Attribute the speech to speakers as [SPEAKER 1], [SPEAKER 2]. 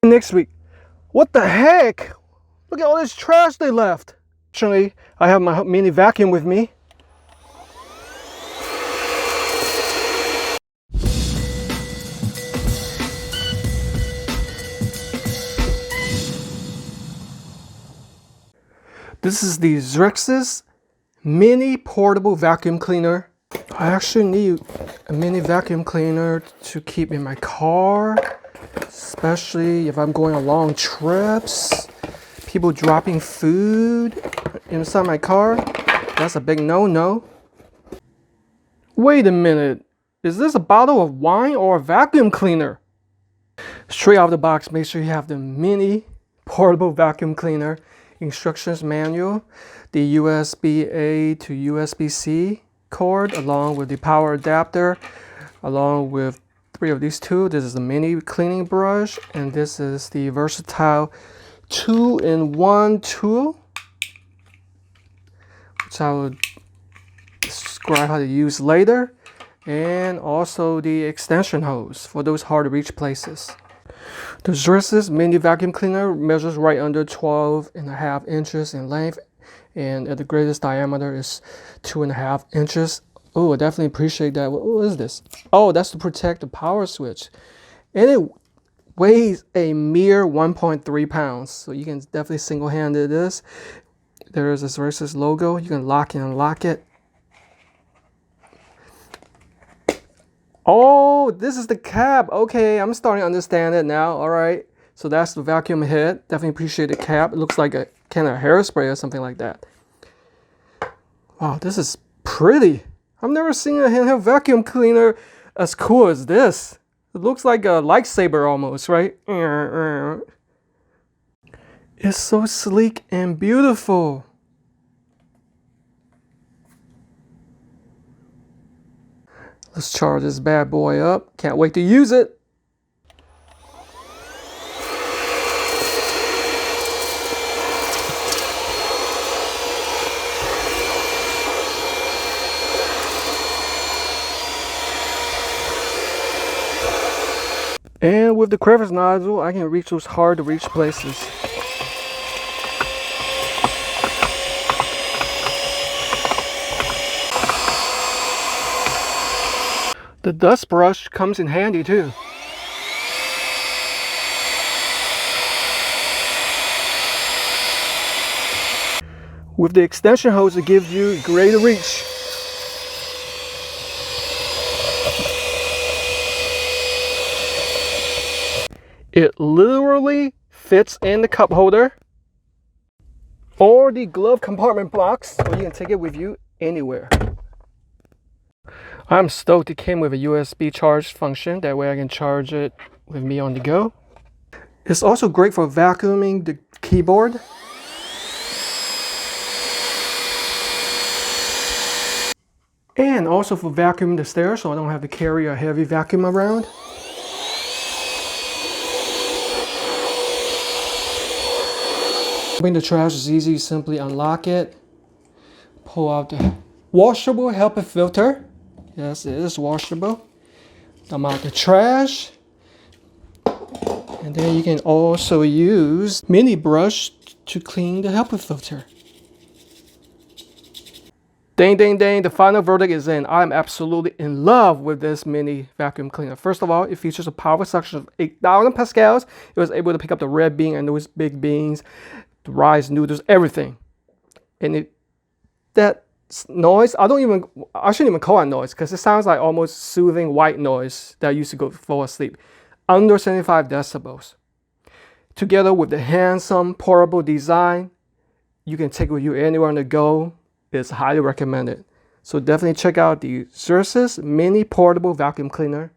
[SPEAKER 1] Next week. What the heck? Look at all this trash they left. Actually, I have my mini vacuum with me. This is the XREXS mini portable vacuum cleaner. I actually need a mini vacuum cleaner to keep in my car, especially if I'm going on long trips. People dropping food inside my car, that's a big no-no. Wait a minute, is this a bottle of wine or a vacuum cleaner? Straight out of the box, make sure you have the mini portable vacuum cleaner instructions manual, the USB-A to USB-C cord, along with the power adapter, along with 3 of these two. This is the mini cleaning brush, and this is the versatile 2-in-1 tool, which I will describe how to use later, and also the extension hose for those hard to reach places. The XREXS mini vacuum cleaner measures right under 12.5 inches in length, and at the greatest diameter is 2.5 inches. Oh, I definitely appreciate that. What is this? Oh, that's to protect the power switch. And it weighs a mere 1.3 pounds. So you can definitely single-handed this. There is this XREXS logo. You can lock and unlock it. Oh, this is the cap. Okay, I'm starting to understand it now. All right. So that's the vacuum head. Definitely appreciate the cap. It looks like a kind of hairspray or something like that. Wow, this is pretty. I've never seen a handheld vacuum cleaner as cool as this. It looks like a lightsaber almost, right? It's so sleek and beautiful. Let's charge this bad boy up. Can't wait to use it. And with the crevice nozzle, I can reach those hard to reach places. The dust brush comes in handy too. With the extension hose, it gives you greater reach. It literally fits in the cup holder or the glove compartment box, or you can take it with you anywhere. I'm stoked it came with a USB charge function. That way I can charge it with me on the go. It's also great for vacuuming the keyboard. And also for vacuuming the stairs, so I don't have to carry a heavy vacuum around. When the trash is easy, you simply unlock it, pull out the washable HEPA filter. Yes, it is washable. Dump out the trash. And then you can also use mini brush to clean the HEPA filter. Dang, dang, dang, the final verdict is in. I'm absolutely in love with this mini vacuum cleaner. First of all, it features a power suction of 8,000 pascals. It was able to pick up the red bean and those big beans, the rice noodles, everything. And that noise, I shouldn't even call it noise, because it sounds like almost soothing white noise that I used to go fall asleep. Under 75 decibels. Together with the handsome portable design, you can take it with you anywhere on the go. It's highly recommended. So definitely check out the XREXS mini portable vacuum cleaner.